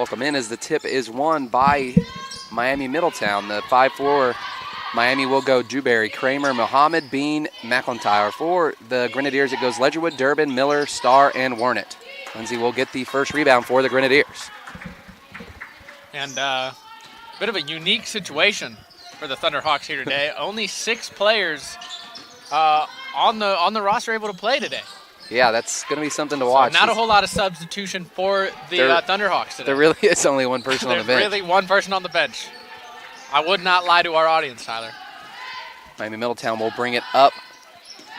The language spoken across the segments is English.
welcome in as the tip is won by Miami-Middletown. The 5-4 Miami will go Dewberry, Kramer, Muhammad, Bean, McIntyre. For the Grenadiers, it goes Ledgerwood, Durbin, Miller, Starr, and Wernitt. Lindsay will get the first rebound for the Grenadiers. And a bit of a unique situation for the Thunderhawks here today. Only 6 players on the roster able to play today. Yeah, that's going to be something to watch. Not a whole lot of substitution for the Thunderhawks today. There really is only one person on the bench. There's really one person on the bench. I would not lie to our audience, Tyler. Miami-Middletown will bring it up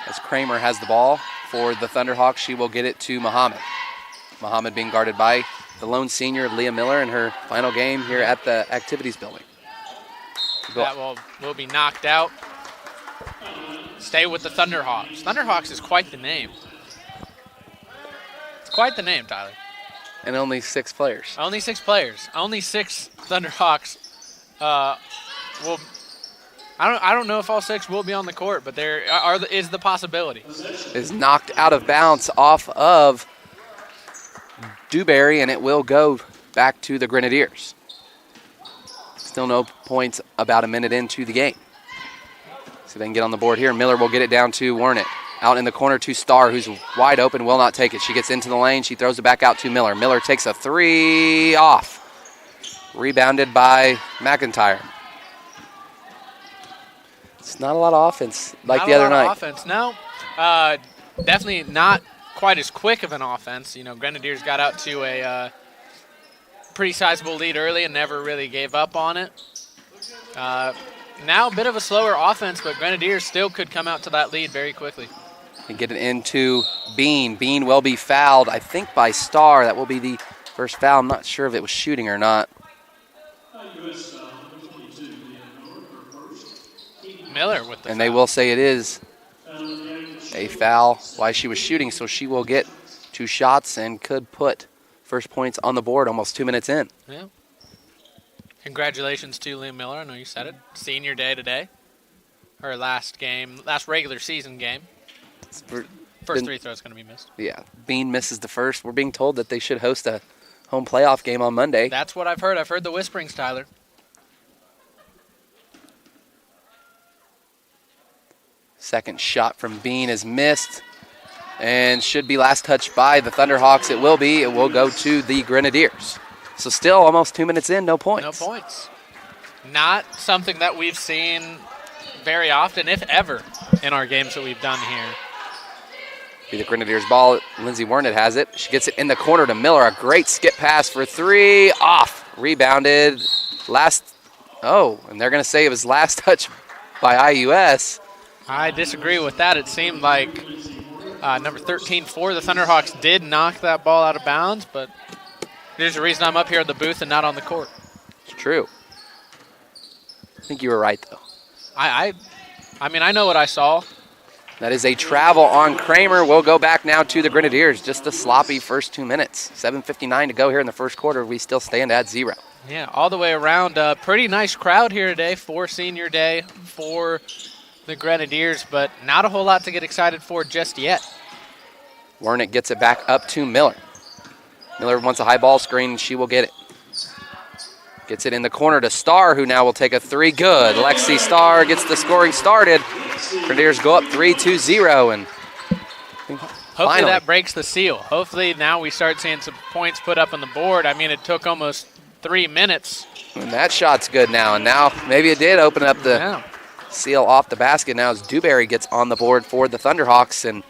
as Kramer has the ball for the Thunderhawks. She will get it to Muhammad. Muhammad being guarded by the lone senior, Leah Miller, in her final game here at the Activities Building. That will be knocked out. Stay with the Thunderhawks. Thunderhawks is quite the name. It's quite the name, Tyler. And only 6 players. Only 6 players. Only 6 Thunderhawks will. I don't know if all 6 will be on the court, but there is the possibility. Is knocked out of bounds off of Dewberry, and it will go back to the Grenadiers. Still no points about a minute into the game. So they can get on the board here. Miller will get it down to Wernitt. Out in the corner to Starr, who's wide open, will not take it. She gets into the lane. She throws it back out to Miller. Miller takes a 3 off. Rebounded by McIntyre. It's not a lot of offense like the other night. Not a lot of offense, no. Definitely not quite as quick of an offense. You know, Grenadiers got out to a pretty sizable lead early and never really gave up on it. Now a bit of a slower offense, but Grenadiers still could come out to that lead very quickly. And get it into Bean. Bean will be fouled, I think, by Starr. That will be the first foul. I'm not sure if it was shooting or not. Miller with the And foul. they will say it is a foul while she was shooting, so she will get 2 shots and could put first points on the board almost 2 minutes in. Yeah. Congratulations to Leah Miller. I know you said it. Senior day today. Her last regular season game. First free throw is going to be missed. Yeah, Bean misses the first. We're being told that they should host a home playoff game on Monday. That's what I've heard. I've heard the whisperings, Tyler. Second shot from Bean is missed and should be last touched by the Thunderhawks. It will be. It will go to the Grenadiers. So still almost 2 minutes in, no points. No points. Not something that we've seen very often, if ever, in our games that we've done here. Be the Grenadiers' ball. Lindsay Wernitt has it. She gets it in the corner to Miller. A great skip pass for 3. Off. Rebounded. And they're going to say it was last touch by IUS. I disagree with that. It seemed like number 13 for the Thunderhawks did knock that ball out of bounds, but there's a reason I'm up here in the booth and not on the court. It's true. I think you were right, though. I mean, I know what I saw. That is a travel on Kramer. We'll go back now to the Grenadiers. Just a sloppy first 2 minutes. 7:59 to go here in the first quarter. We still stand at 0. Yeah, all the way around. Pretty nice crowd here today for senior day for the Grenadiers, but not a whole lot to get excited for just yet. Wernitt gets it back up to Miller. Miller wants a high ball screen, and she will get it. Gets it in the corner to Starr, who now will take a 3. Good. Lexi Starr gets the scoring started. Grenadiers go up 3-0, and hopefully that breaks the seal. Hopefully now we start seeing some points put up on the board. I mean, it took almost 3 minutes. And that shot's good now, and now maybe it did open up the seal off the basket. Now as Dewberry gets on the board for the Thunderhawks, and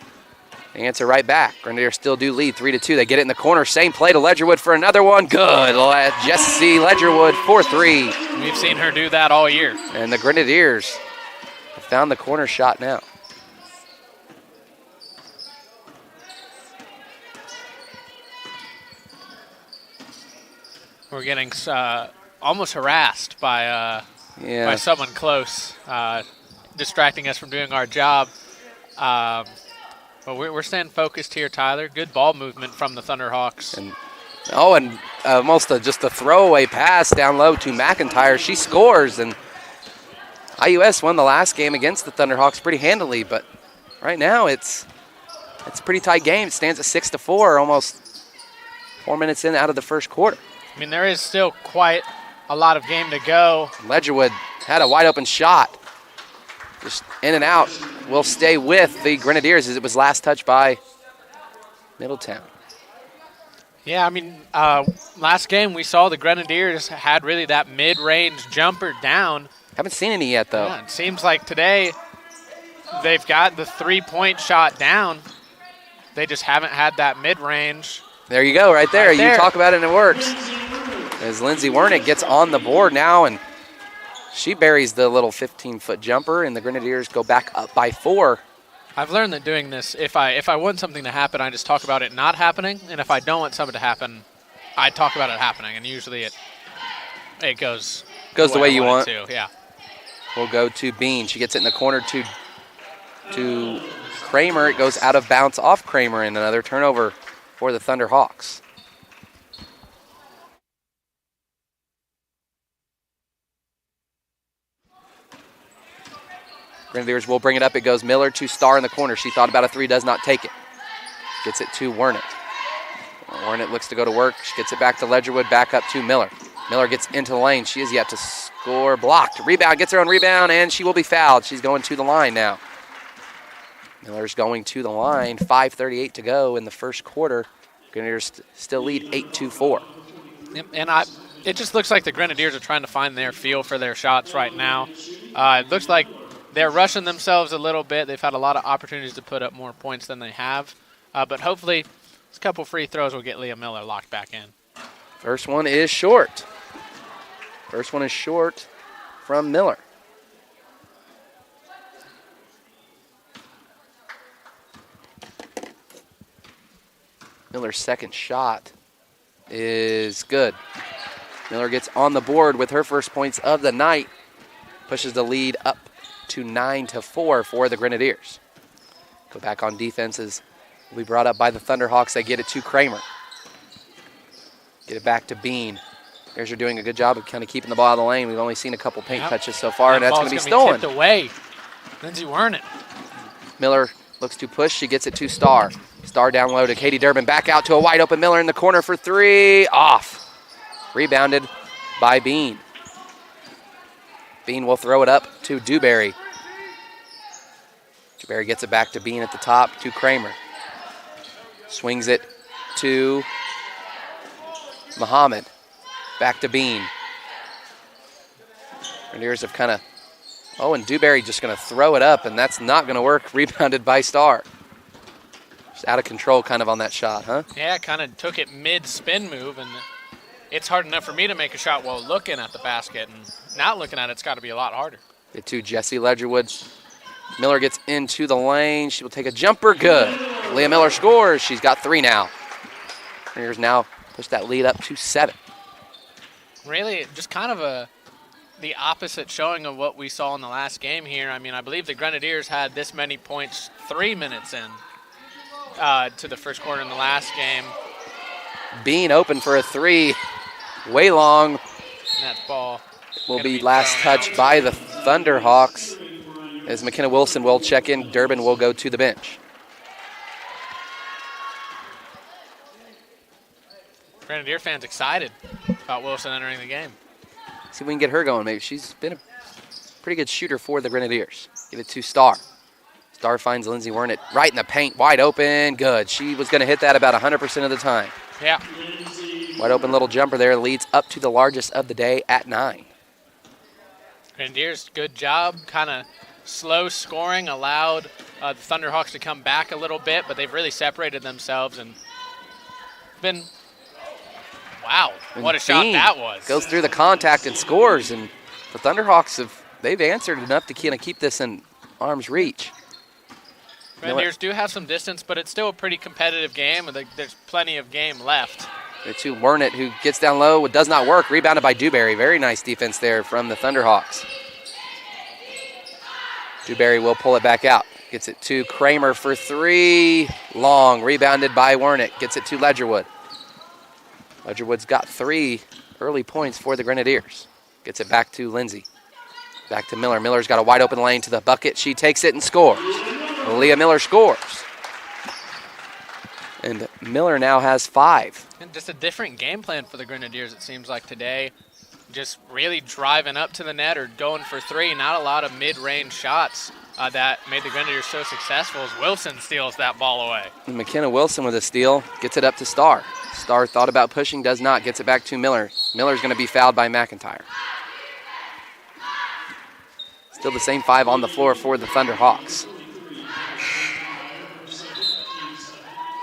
they answer right back. Grenadiers still do lead 3-2. They get it in the corner. Same play to Ledgerwood for another one. Good. Jessie Ledgerwood for 3. We've seen her do that all year. And the Grenadiers have found the corner shot now. We're getting almost harassed by someone close, distracting us from doing our job. But we're staying focused here, Tyler. Good ball movement from the Thunderhawks. And almost just a throwaway pass down low to McIntyre. She scores, and IUS won the last game against the Thunderhawks pretty handily, but right now it's a pretty tight game. It stands at 6-4, almost 4 minutes in out of the first quarter. I mean, there is still quite a lot of game to go. Ledgerwood had a wide open shot. Just in and out. Will stay with the Grenadiers as it was last touched by Middletown. Yeah, I mean, last game we saw the Grenadiers had really that mid-range jumper down. Haven't seen any yet, though. Yeah, it seems like today they've got the three-point shot down. They just haven't had that mid-range. There you go, right there. Right there. You talk about it and it works. As Lindsay Wernick gets on the board now, and she buries the little 15-foot jumper, and the Grenadiers go back up by 4. I've learned that doing this, if I want something to happen, I just talk about it not happening, and if I don't want something to happen, I talk about it happening, and usually it goes the way you want. It to. Yeah. We'll go to Bean. She gets it in the corner to Kramer. It goes out of bounds off Kramer, and another turnover for the Thunderhawks. Grenadiers will bring it up. It goes Miller to Starr in the corner. She thought about a 3, does not take it. Gets it to Wernick. Wernick looks to go to work. She gets it back to Ledgerwood, back up to Miller. Miller gets into the lane. She is yet to score. Blocked. Rebound, gets her own rebound, and she will be fouled. She's going to the line now. Miller's going to the line. 5:38 to go in the first quarter. Grenadiers still lead 8-4. And it just looks like the Grenadiers are trying to find their feel for their shots right now. It looks like they're rushing themselves a little bit. They've had a lot of opportunities to put up more points than they have. But hopefully, a couple free throws will get Leah Miller locked back in. First one is short. First one is short from Miller. Miller's second shot is good. Miller gets on the board with her first points of the night. Pushes the lead up to 9-4 for the Grenadiers. Go back on defenses. Will be brought up by the Thunderhawks. They get it to Kramer. Get it back to Bean. Bears are doing a good job of kind of keeping the ball out of the lane. We've only seen a couple paint touches so far, and that's going to be stolen. Tipped away. Lindsay Wernick. Miller looks to push. She gets it to Starr. Starr down low to Katie Durbin. Back out to a wide open Miller in the corner for 3. Off. Rebounded by Bean. Bean will throw it up to Dewberry. Dewberry gets it back to Bean at the top to Kramer. Swings it to Muhammad. Back to Bean. Grenadiers have kind of, and Dewberry just going to throw it up, and that's not going to work. Rebounded by Starr. Just out of control kind of on that shot, huh? Yeah, kind of took it mid-spin move, and it's hard enough for me to make a shot while looking at the basket, and not looking at it's got to be a lot harder. Get to Jessie Ledgerwood. Miller gets into the lane. She will take a jumper. Good. Leah Miller scores. She's got 3 now. Grenadiers now push that lead up to 7. Really, just kind of the opposite showing of what we saw in the last game here. I mean, I believe the Grenadiers had this many points 3 minutes in to the first quarter in the last game. Bean open for a 3. Way long. And that ball will be last touched by the Thunderhawks. As McKenna Wilson will check in, Durbin will go to the bench. Grenadier fans excited about Wilson entering the game. See if we can get her going. Maybe she's been a pretty good shooter for the Grenadiers. Give it to Starr. Starr finds Lindsay Wernick right in the paint, wide open. Good. She was going to hit that about 100% of the time. Yeah. Wide open little jumper there, leads up to the largest of the day at 9. Grenadiers, good job. Kind of slow scoring, allowed the Thunderhawks to come back a little bit, but they've really separated themselves and been, wow, and what a shot that was. Goes through the contact and scores, and the Thunderhawks they've answered enough to kind of keep this in arm's reach. Grenadiers do have some distance, but it's still a pretty competitive game, and there's plenty of game left. It's to Wernick, who gets down low. It does not work. Rebounded by Dewberry. Very nice defense there from the Thunderhawks. Dewberry will pull it back out. Gets it to Kramer for 3. Long. Rebounded by Wernick. Gets it to Ledgerwood. Ledgerwood's got 3 early points for the Grenadiers. Gets it back to Lindsay. Back to Miller. Miller's got a wide open lane to the bucket. She takes it and scores. Leah Miller scores. And Miller now has 5. And just a different game plan for the Grenadiers, it seems like today. Just really driving up to the net or going for 3. Not a lot of mid-range shots that made the Grenadiers so successful as Wilson steals that ball away. And McKenna Wilson with a steal, gets it up to Starr. Starr thought about pushing, does not, gets it back to Miller. Miller's going to be fouled by McIntyre. Still the same 5 on the floor for the Thunderhawks.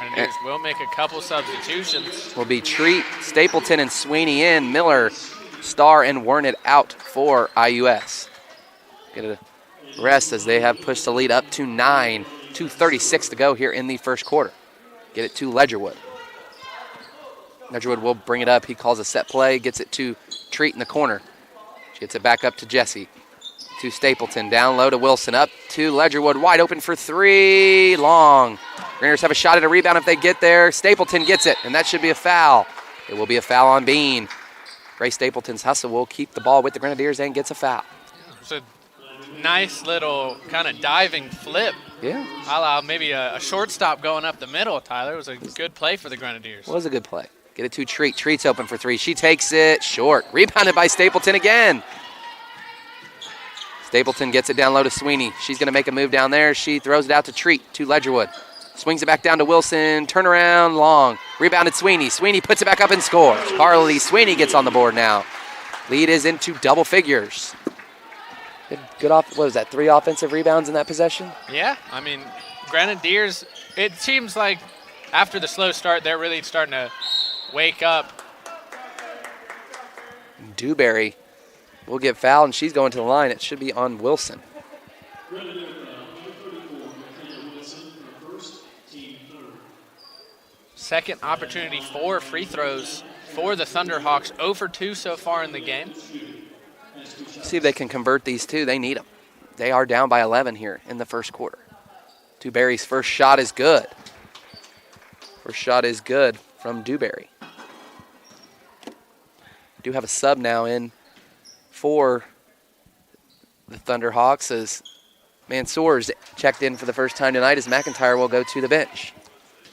Grenadiers will make a couple substitutions. Will be Treat, Stapleton, and Sweeney in. Miller, Starr, and Wernick out for IUS. Get a rest as they have pushed the lead up to 9. 2:36 to go here in the first quarter. Get it to Ledgerwood. Ledgerwood will bring it up. He calls a set play, gets it to Treat in the corner. She gets it back up to Jesse. To Stapleton, down low to Wilson, up to Ledgerwood, wide open for 3, long. Grenadiers have a shot at a rebound if they get there. Stapleton gets it, and that should be a foul. It will be a foul on Bean. Ray Stapleton's hustle will keep the ball with the Grenadiers and gets a foul. It's a nice little kind of diving flip. Yeah. A la maybe a shortstop going up the middle, Tyler. It was a good play for the Grenadiers. It was a good play. Get it to Treat. Treat's open for 3. She takes it short. Rebounded by Stapleton again. Stapleton gets it down low to Sweeney. She's going to make a move down there. She throws it out to Treat, to Ledgerwood. Swings it back down to Wilson. Turnaround, long. Rebounded Sweeney. Sweeney puts it back up and scores. Carly Sweeney gets on the board now. Lead is into double figures. Good off. What was that, 3 offensive rebounds in that possession? Yeah, I mean, Grenadiers, it seems like after the slow start, they're really starting to wake up. Dewberry will get fouled, and she's going to the line. It should be on Wilson. Second opportunity for free throws for the Thunderhawks. 0 for 2 so far in the game. See if they can convert these 2. They need them. They are down by 11 here in the first quarter. Dewberry's first shot is good. First shot is good from Dewberry. Do have a sub now in for the Thunderhawks as Mansour's checked in for the first time tonight as McIntyre will go to the bench.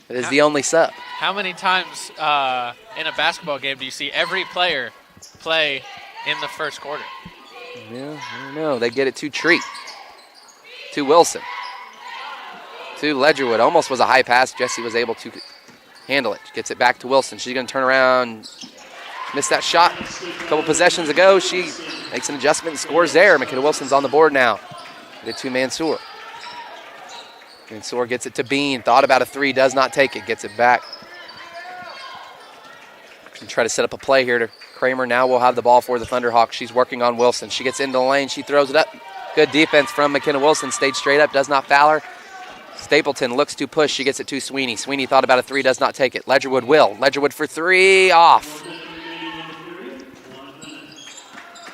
It is the only sub. How many times in a basketball game do you see every player play in the first quarter? Yeah, I don't know. They get it to Treat. To Wilson. To Ledgerwood. Almost was a high pass. Jesse was able to handle it. Gets it back to Wilson. She's going to turn around. Missed that shot a couple possessions ago. She makes an adjustment and scores there. McKenna Wilson's on the board now. Get it to Mansour. Mansour gets it to Bean. Thought about a 3. Does not take it. Gets it back. Can try to set up a play here to Kramer. Now will have the ball for the Thunderhawks. She's working on Wilson. She gets into the lane. She throws it up. Good defense from McKenna Wilson. Stayed straight up. Does not foul her. Stapleton looks to push. She gets it to Sweeney. Sweeney thought about a 3. Does not take it. Ledgerwood will. Ledgerwood for 3. Off.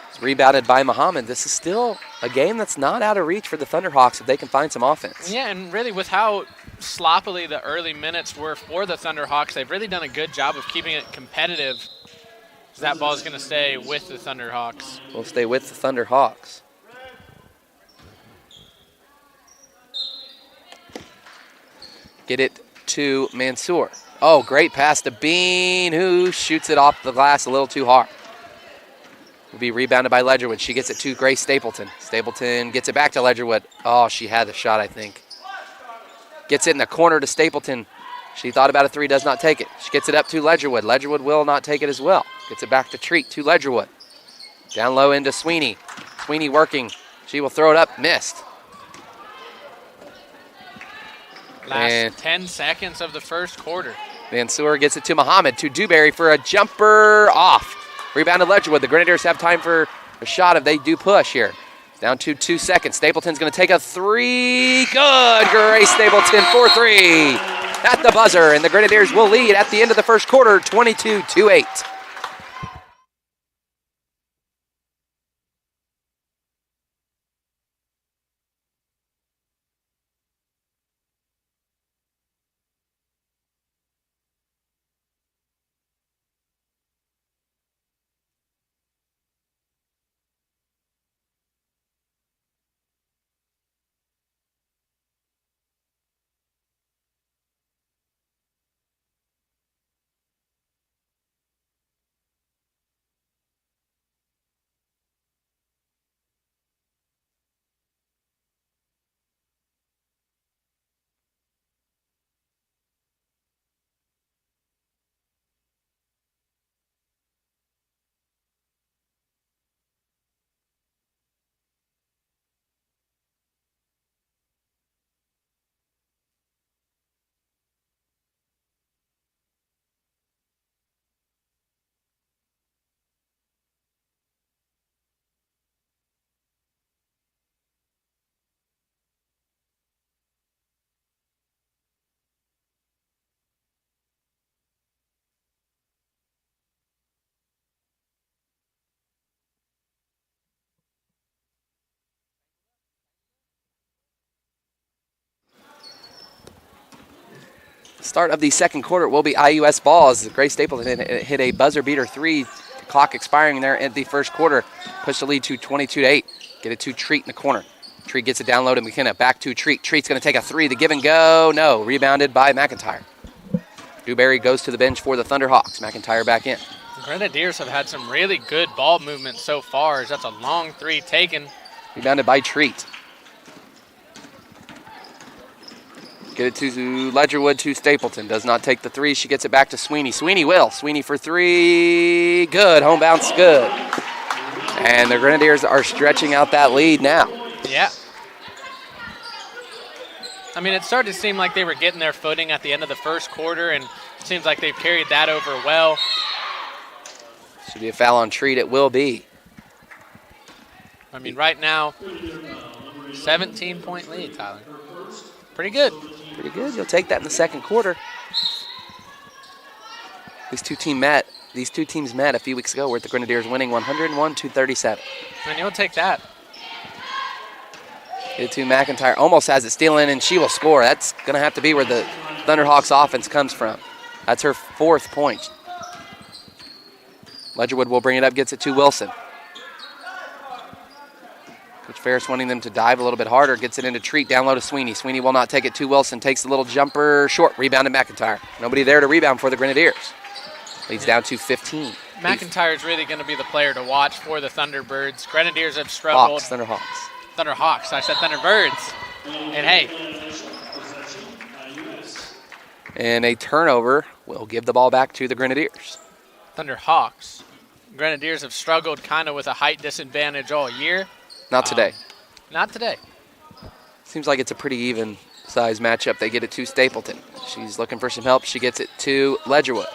It's rebounded by Muhammad. This is still a game that's not out of reach for the Thunderhawks if they can find some offense. Yeah, and really with how sloppily the early minutes were for the Thunderhawks, they've really done a good job of keeping it competitive. That ball is going to stay with the Thunderhawks. Will stay with the Thunderhawks. Get it to Mansour. Oh, great pass to Bean, who shoots it off the glass a little too hard. Will be rebounded by Ledgerwood. She gets it to Grace Stapleton. Stapleton gets it back to Ledgerwood. Oh, she had the shot, I think. Gets it in the corner to Stapleton. She thought about a 3, does not take it. She gets it up to Ledgerwood. Ledgerwood will not take it as well. Gets it back to Treat, to Ledgerwood. Down low into Sweeney. Sweeney working. She will throw it up. Missed. Last 10 seconds of the first quarter. Mansour gets it to Muhammad, to Dewberry for a jumper off. Rebounded Ledgerwood. The Grenadiers have time for a shot if they do push here. Down to 2 seconds. Stapleton's going to take a 3. Good. Grace Stapleton for 3 at the buzzer. And the Grenadiers will lead at the end of the first quarter, 22-8. Start of the second quarter will be IUS ball as Grace Stapleton hit a buzzer beater 3. The clock expiring there at the first quarter. Push the lead to 22-8. Get it to Treat in the corner. Treat gets it down low to McKenna. Back to Treat. Treat's going to take a 3. The give and go. No. Rebounded by McIntyre. Dewberry goes to the bench for the Thunderhawks. McIntyre back in. The Grenadiers have had some really good ball movement so far. As that's a long 3 taken. Rebounded by Treat. Get it to Ledgerwood to Stapleton. Does not take the 3. She gets it back to Sweeney. Sweeney will. Sweeney for 3. Good. Home bounce good. And the Grenadiers are stretching out that lead now. Yeah. I mean, it started to seem like they were getting their footing at the end of the first quarter, and it seems like they've carried that over well. Should be a foul on Treat. It will be. I mean, right now, 17-point lead, Tyler. Pretty good. Pretty good. You'll take that in the second quarter. These two teams met a few weeks ago with the Grenadiers winning 101-37. And you'll take that. Get it to McIntyre. Almost has it stealing, and she will score. That's going to have to be where the Thunderhawks offense comes from. That's her 4th point. Ledgerwood will bring it up, gets it to Wilson. Coach Ferris wanting them to dive a little bit harder. Gets it into Treat, down low to Sweeney. Sweeney will not take it to Wilson. Takes the little jumper short. Rebounded McIntyre. Nobody there to rebound for the Grenadiers. Leads down to 15. McIntyre is really going to be the player to watch for the Thunderbirds. Grenadiers have struggled. Thunderhawks. Thunderhawks. I said Thunderbirds. And hey. And a turnover will give the ball back to the Grenadiers. Thunderhawks. Grenadiers have struggled kind of with a height disadvantage all year. Not today. Not today. Seems like it's a pretty even size matchup. They get it to Stapleton. She's looking for some help. She gets it to Ledgerwood.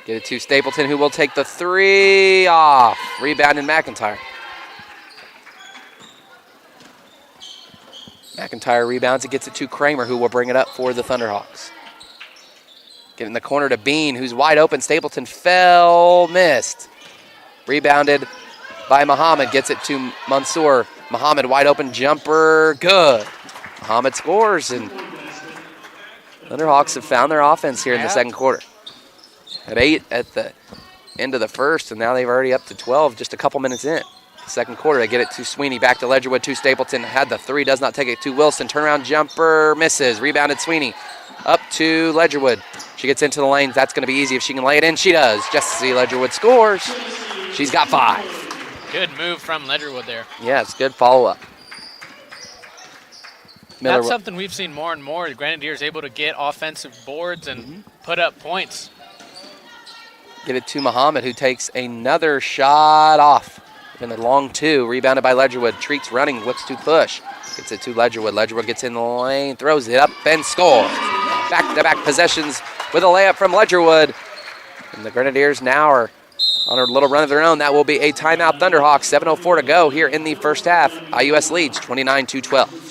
Get it to Stapleton, who will take the 3 off. Rebound in McIntyre. McIntyre rebounds and gets it to Kramer, who will bring it up for the Thunderhawks. Get in the corner to Bean, who's wide open. Stapleton fell, missed. Rebounded by Muhammad. Gets it to Mansour. Muhammad, wide open jumper, good. Muhammad scores, and Thunderhawks have found their offense here in the second quarter. At 8 at the end of the first, and now they've already up to 12 just a couple minutes in. Second quarter, they get it to Sweeney, back to Ledgerwood, to Stapleton. Had the 3, does not take it to Wilson. Turnaround jumper, misses. Rebounded Sweeney. Up to Ledgerwood. She gets into the lanes. That's going to be easy if she can lay it in. She does. Jessie Ledgerwood scores. She's got 5. Good move from Ledgerwood there. Yes, good follow-up. That's something we've seen more and more. The Grenadiers able to get offensive boards and put up points. Get it to Muhammad, who takes another shot off. In the long 2, rebounded by Ledgerwood. Treats running, looks to push. Gets it to Ledgerwood. Ledgerwood gets in the lane, throws it up, and scores. Back-to-back possessions with a layup from Ledgerwood. And the Grenadiers now are on a little run of their own. That will be a timeout Thunderhawks. 7:04 to go here in the first half. IUS leads 29-12.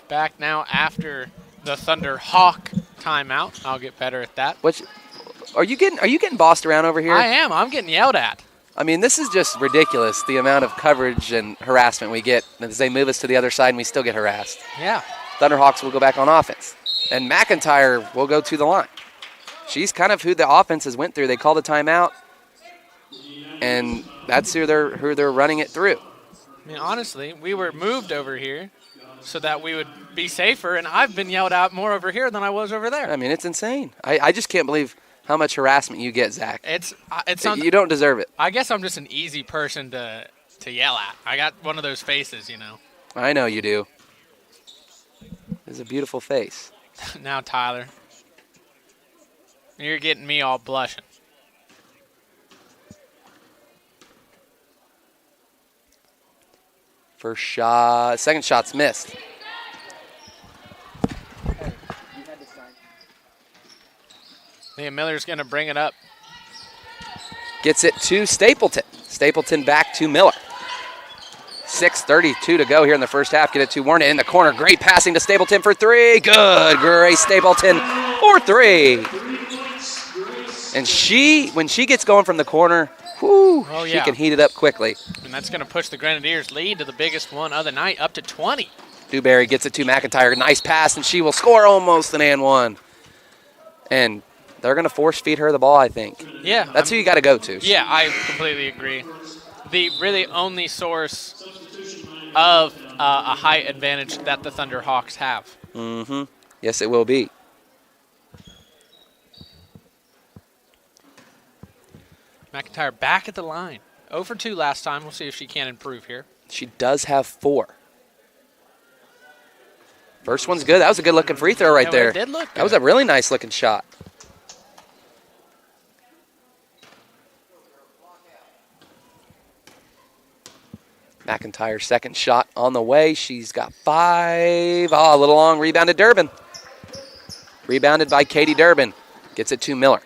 Back now after the Thunderhawk timeout. I'll get better at that. Are you getting bossed around over here? I am. I'm getting yelled at. I mean, this is just ridiculous, the amount of coverage and harassment we get as they move us to the other side and we still get harassed. Yeah. Thunderhawks will go back on offense. And McIntyre will go to the line. She's kind of who the offenses went through. They called a timeout, and that's who they're running it through. I mean, honestly, we were moved over here so that we would be safer, and I've been yelled out more over here than I was over there. I mean, it's insane. I just can't believe how much harassment you get, Zach. It's You don't deserve it. I guess I'm just an easy person to yell at. I got one of those faces, you know. I know you do. It's a beautiful face. Now, Tyler, you're getting me all blushing. First shot, second shot's missed. Leah Miller's going to bring it up. Gets it to Stapleton. Stapleton back to Miller. 6:32 to go here in the first half. Get it to Warren in the corner. Great passing to Stapleton for three. Good. Grace Stapleton for three. And when she gets going from the corner, she can heat it up quickly. And that's going to push the Grenadiers' lead to the biggest one of the night, up to 20. Dewberry gets it to McIntyre. Nice pass, and she will score almost an and one. And they're going to force feed her the ball, I think. Yeah. That's who you got to go to. Yeah, I completely agree. The really only source of a height advantage that the Thunderhawks have. Mm-hmm. Yes, it will be. McIntyre back at the line. 0 for 2 last time. We'll see if she can improve here. She does have 4. First one's good. That was a good-looking free throw right there. It did look good. That was a really nice-looking shot. McIntyre's second shot on the way. She's got 5. Oh, a little long. Rebounded Durbin. Rebounded by Katie Durbin. Gets it to Miller.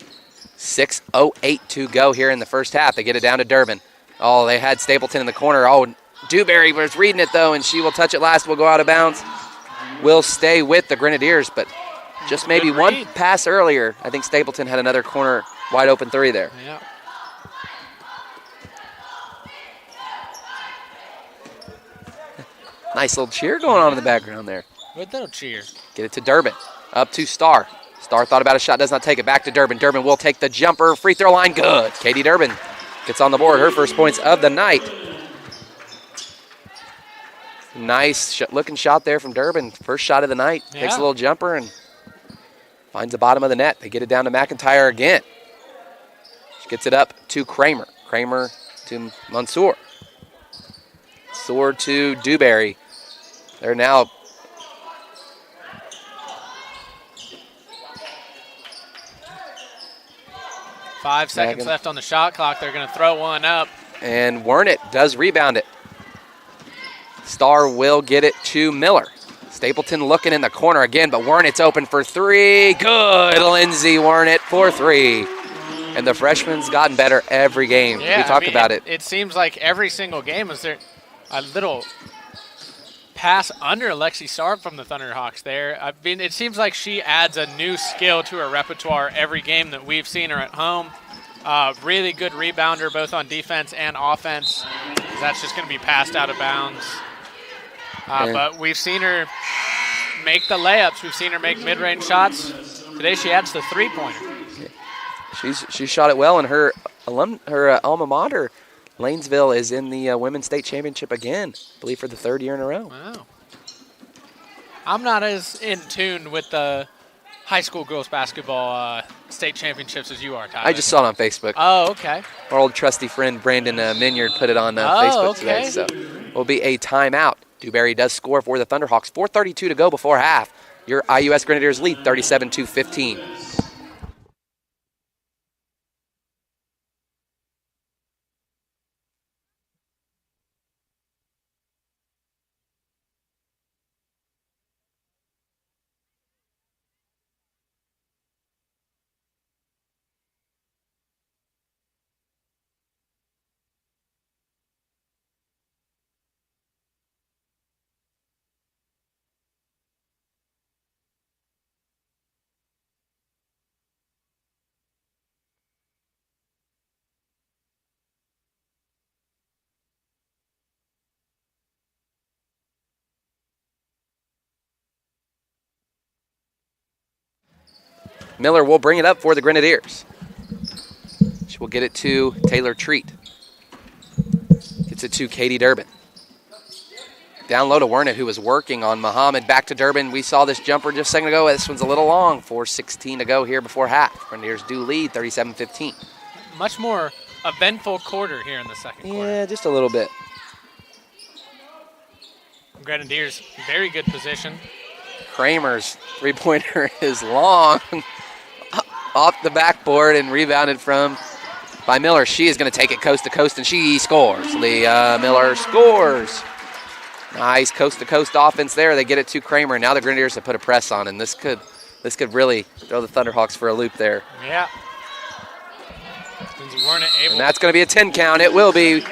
6:08 to go here in the first half. They get it down to Durbin. Oh, they had Stapleton in the corner. Oh, Dewberry was reading it, though, and she will touch it last. Will go out of bounds. Will stay with the Grenadiers, but just maybe one pass earlier, I think Stapleton had another corner wide open three there. Yeah. Nice little cheer going on in the background there. Good little cheer. Get it to Durbin. Up to Starr. Starr thought about a shot, does not take it. Back to Durbin. Durbin will take the jumper. Free throw line, good. Katie Durbin gets on the board. Her first points of the night. Nice looking shot there from Durbin. First shot of the night. Yeah. Takes a little jumper and finds the bottom of the net. They get it down to McIntyre again. She gets it up to Kramer. Kramer to Mansour. Mansour to Dewberry. They're now 5 seconds left on the shot clock. They're going to throw one up. And Wernick does rebound it. Starr will get it to Miller. Stapleton looking in the corner again, but Wernick's open for three. Good, Lindsay Wernick for three. And the freshman's gotten better every game. Yeah, we talked about it. It seems like every single game is there a little pass under Alexi Starr from the Thunderhawks there. I mean, it seems like she adds a new skill to her repertoire every game that we've seen her at home. Really good rebounder both on defense and offense. That's just going to be passed out of bounds. But we've seen her make the layups. We've seen her make mid-range shots. Today she adds the three-pointer. She shot it well, and her alma mater, Lanesville, is in the Women's State Championship again, I believe for the third year in a row. Wow. I'm not as in tune with the high school girls basketball state championships as you are, Tyler. I just saw it on Facebook. Oh, okay. Our old trusty friend Brandon Minyard put it on Facebook today, so will be a timeout. Dewberry does score for the Thunderhawks. 4:32 to go before half. Your IUS Grenadiers lead 37-15. Miller will bring it up for the Grenadiers. She will get it to Taylor Treat. Gets it to Katie Durbin. Down low to Wernick, who was working on Muhammad. Back to Durbin. We saw this jumper just a second ago. This one's a little long. 4:16 to go here before half. Grenadiers do lead 37-15. Much more eventful quarter here in the second quarter. Yeah, just a little bit. Grenadiers, very good position. Kramer's three-pointer is long. Off the backboard and rebounded by Miller. She is going to take it coast to coast, and she scores. Leah Miller scores. Nice coast-to-coast offense there. They get it to Kramer. Now the Grenadiers have put a press on, and this could really throw the Thunderhawks for a loop there. Yeah. And that's going to be a 10 count. It will be.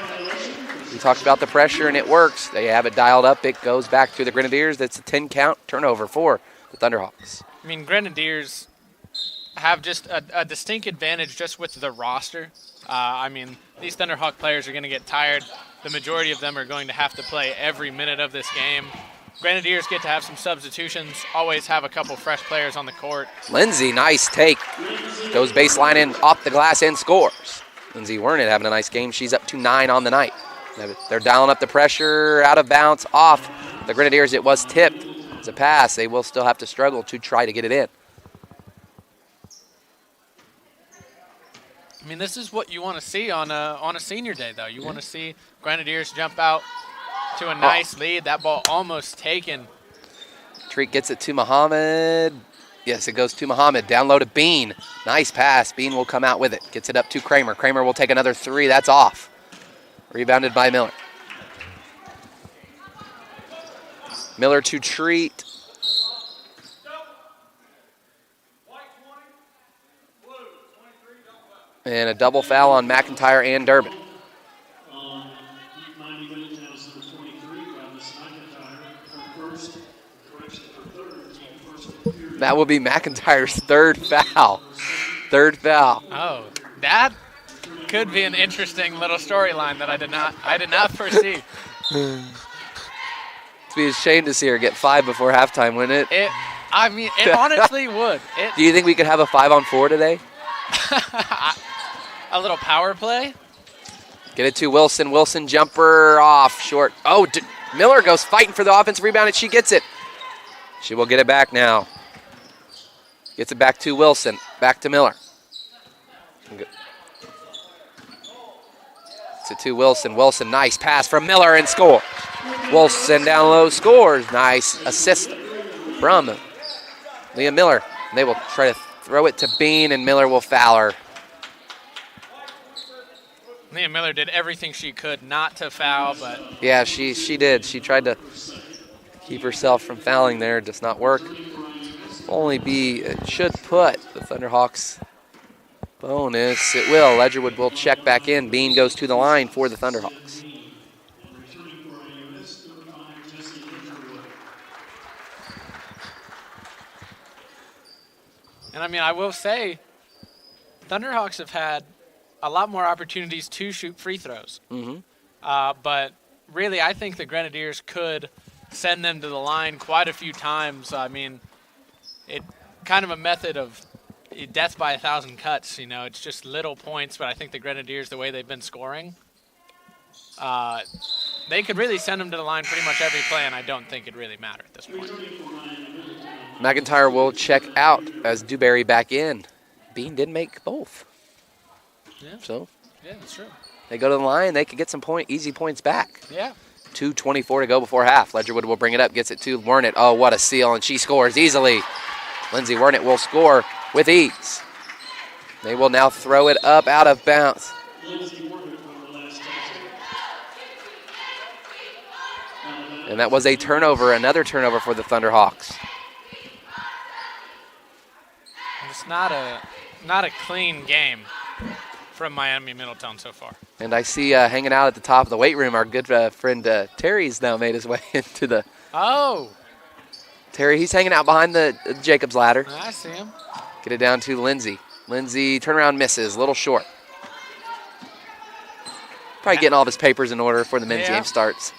We talked about the pressure, and it works. They have it dialed up. It goes back to the Grenadiers. That's a 10 count turnover for the Thunderhawks. I mean, Grenadiers have just a distinct advantage just with the roster. I mean, these Thunderhawk players are going to get tired. The majority of them are going to have to play every minute of this game. Grenadiers get to have some substitutions, always have a couple fresh players on the court. Lindsay, nice take. Goes baseline in, off the glass, and scores. Lindsay Wernick having a nice game. She's up to 9 on the night. They're dialing up the pressure, out of bounds, off. The Grenadiers, it was tipped. It's a pass. They will still have to struggle to try to get it in. I mean, this is what you want to see on a senior day, though. You want to see Grenadiers jump out to a nice lead. That ball almost taken. Treat gets it to Muhammad. Yes, it goes to Muhammad. Down low to Bean. Nice pass. Bean will come out with it. Gets it up to Kramer. Kramer will take another three. That's off. Rebounded by Miller. Miller to Treat. And a double foul on McIntyre and Durbin. That will be McIntyre's third foul. Third foul. Oh, that could be an interesting little storyline that I did not foresee. It'd be a shame to see her get 5 before halftime, wouldn't it? It honestly would. Do you think we could have a 5-on-4 today? A little power play. Get it to Wilson. Wilson jumper off short. Oh, Miller goes fighting for the offensive rebound, and she gets it. She will get it back now. Gets it back to Wilson. Back to Miller. Gets it to Wilson. Wilson, nice pass from Miller and score. Wilson down low scores. Nice assist from Leah Miller. And they will try to throw it to Bean, and Miller will foul her. Leah Miller did everything she could not to foul, but... Yeah, she did. She tried to keep herself from fouling there. It does not work. It should put the Thunderhawks bonus. It will. Ledgerwood will check back in. Bean goes to the line for the Thunderhawks. And I will say, Thunderhawks have had a lot more opportunities to shoot free throws. But really, I think the Grenadiers could send them to the line quite a few times. It kind of a method of death by 1,000 cuts. It's just little points, but I think the Grenadiers, the way they've been scoring, they could really send them to the line pretty much every play, and I don't think it really matter at this point. McIntyre will check out as Dewberry back in. Bean did make both. Yeah. So yeah, that's true. They go to the line, they could get some easy points back. Yeah. 2:24 to go before half. Ledgerwood will bring it up, gets it to Wernick. Oh, what a steal, and she scores easily. Lindsay Wernick will score with ease. They will now throw it up out of bounds. And that was a turnover, another turnover for the Thunderhawks. It's not a clean game from Miami-Middletown so far. And I see hanging out at the top of the weight room, our good friend Terry's now made his way into the... Oh! Terry, he's hanging out behind the Jacobs ladder. I see him. Get it down to Lindsay. Lindsay, turnaround misses, a little short. Probably getting all of his papers in order before the men's game starts.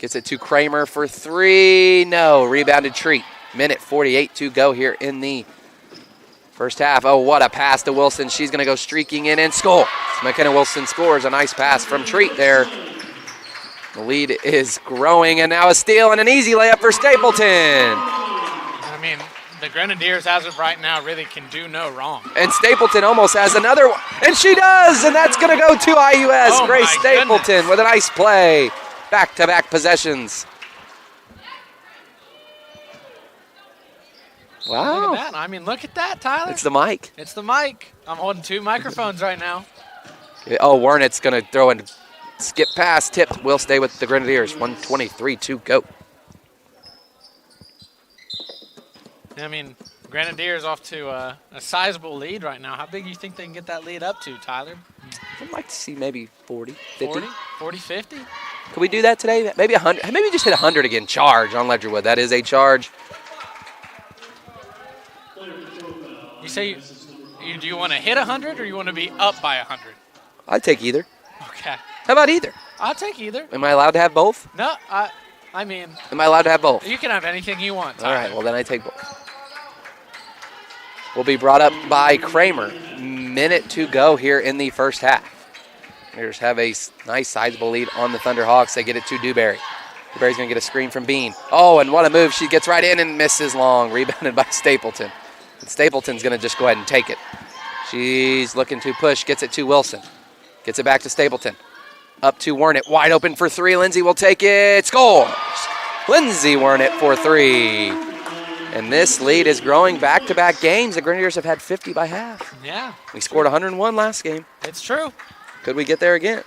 Gets it to Kramer for 3. No, rebounded Treat. Minute 48 to go here in the First half, oh, what a pass to Wilson. She's going to go streaking in and score. McKenna Wilson scores a nice pass from Treat there. The lead is growing, and now a steal and an easy layup for Stapleton. I mean, the Grenadiers, as of right now, really can do no wrong. And Stapleton almost has another one, and she does, and that's going to go to IUS. Oh, Grace my Stapleton goodness. with a nice play. Back-to-back possessions. Wow. Look at that. I mean, look at that, Tyler. It's the mic. It's the mic. I'm holding 2 microphones right now. Oh, Warnett's going to throw and skip pass. Tipped. Will stay with the Grenadiers. 1:23 to go. I mean, Grenadiers off to a sizable lead right now. How big do you think they can get that lead up to, Tyler? I'd like to see maybe 40, 50. 40? 40, 50? Could we do that today? Maybe 100. Maybe just hit 100 again. Charge on Ledgerwood. That is a charge. You say, do you want to hit 100 or you want to be up by 100? I'd take either. Okay. How about either? I'll take either. Am I allowed to have both? No, I mean, Am I allowed to have both? you can have anything you want, All Tyler. right, well, then I take both. Will be brought up by Kramer. Minute to go here in the first half. Here's have a nice sizable lead on the Thunderhawks. They get it to Dewberry. Dewberry's going to get a screen from Bean. Oh, and what a move. She gets right in and misses long. Rebounded by Stapleton. And Stapleton's going to just go ahead and take it. She's looking to push. Gets it to Wilson. Gets it back to Stapleton. Up to Wernick. Wide open for 3. Lindsay will take it. Scores! Lindsay Wernick for 3. And this lead is growing back-to-back games. The Grenadiers have had 50 by half. Yeah. We scored 101 last game. It's true. Could we get there again?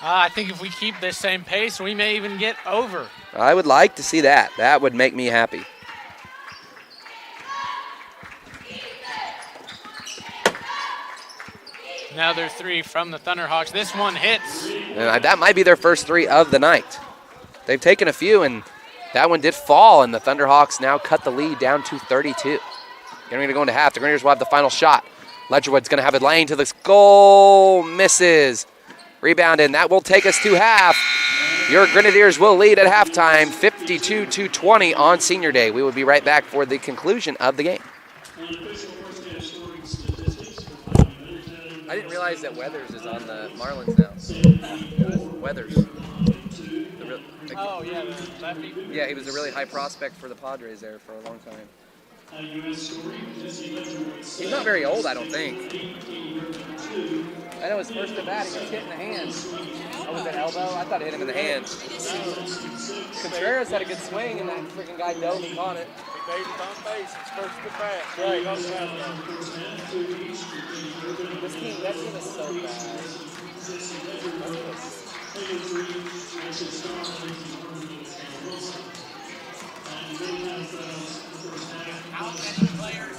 I think if we keep this same pace, we may even get over. I would like to see that. That would make me happy. Another 3 from the Thunderhawks. This one hits. And that might be their first 3 of the night. They've taken a few, and that one did fall, and the Thunderhawks now cut the lead down to 32. Getting ready to go into half. The Grenadiers will have the final shot. Ledgerwood's going to have it lane to the goal. Misses. Rebounded, and that will take us to half. Your Grenadiers will lead at halftime, 52-20 on Senior Day. We will be right back for the conclusion of the game. I didn't realize that Weathers is on the Marlins now. Weathers. Oh, yeah. Yeah, he was a really high prospect for the Padres there for a long time. He's not very old, I don't think. I know his first at bat, he gets hit in the hand. Oh, was that elbow? I thought it hit him in the hand. Contreras had a good swing, and that freaking guy dove and caught it. David on base, his first at bat. Right. This team, that team is so bad. How many players?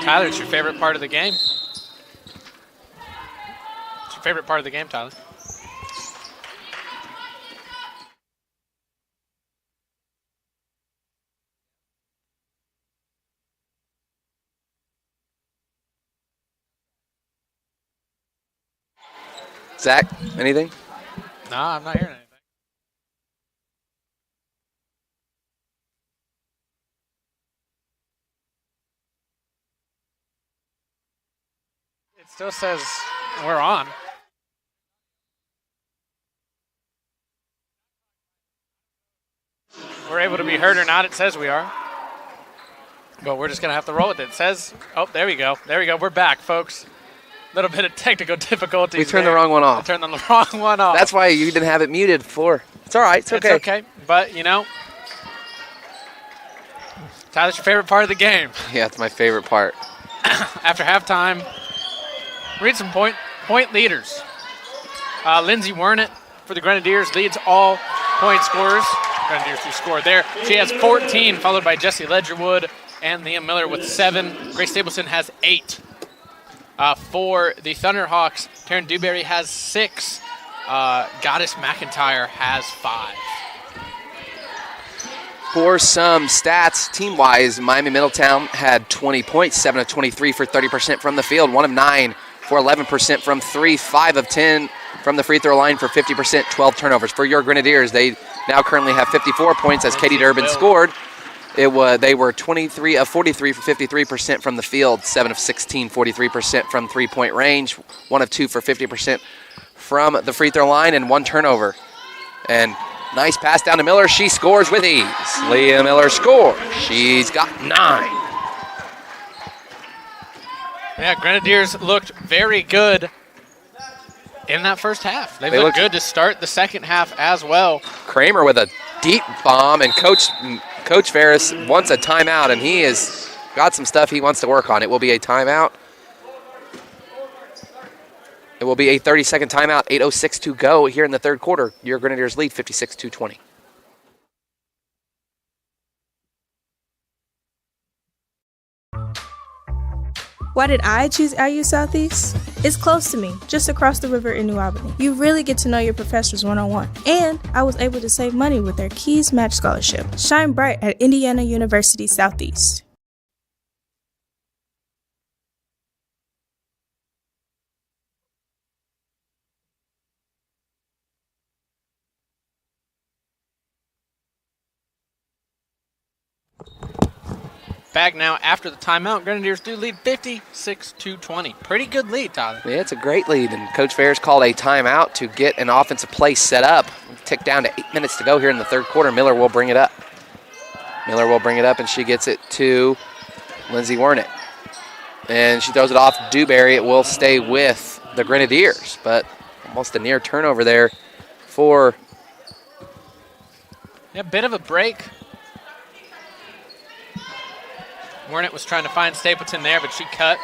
Tyler, it's your favorite part of the game. It's your favorite part of the game, Tyler. Zach, anything? No, I'm not hearing anything. It still says we're on. We're able to be heard or not, it says we are. But we're just going to have to roll with it. It says, oh, there we go. There we go. We're back, folks. A little bit of technical difficulties. We turned the wrong one off. I turned the wrong one off. That's why you didn't have it muted before. It's all right. It's okay. It's okay. But, you know, Tyler's your favorite part of the game. Yeah, it's my favorite part. After halftime, read some point leaders. Lindsay Wernitt for the Grenadiers leads all point scorers. Grenadiers who scored there. She has 14, followed by Jessie Ledgerwood and Liam Miller with 7. Grace Stapleton has 8. For the Thunderhawks, Taryn Dewberry has 6. Goddess McIntyre has 5. For some stats, team-wise, Miami-Middletown had 20 points, 7 of 23 for 30% from the field, 1 of 9 for 11% from 3, 5 of 10 from the free throw line for 50%, 12 turnovers. For your Grenadiers, they now currently have 54 points as Katie Durbin scored. They were 23 of 43 for 53% from the field, 7 of 16, 43% from three-point range, 1 of 2 for 50% from the free throw line, and 1 turnover. And nice pass down to Miller. She scores with ease. Leah Miller scores. She's got 9. Yeah, Grenadiers looked very good in that first half. They looked good to start the second half as well. Kramer with a deep bomb, and Coach Ferris wants a timeout, and he has got some stuff he wants to work on. It will be a timeout. It will be a 30-second timeout, 8:06 to go here in the third quarter. Your Grenadiers lead 56-20. Why did I choose IU Southeast? It's close to me, just across the river in New Albany. You really get to know your professors one-on-one. And I was able to save money with their Keys Match Scholarship. Shine bright at Indiana University Southeast. Back now after the timeout, Grenadiers do lead 56-20. Pretty good lead, Tyler. Yeah, it's a great lead, and Coach Ferris called a timeout to get an offensive play set up. Tick down to 8 minutes to go here in the third quarter. Miller will bring it up. And she gets it to Lindsay Wernitt. And she throws it off Dewberry. It will stay with the Grenadiers, but almost a near turnover there for... Yeah, bit of a break. Wernitt was trying to find Stapleton there, but she cut.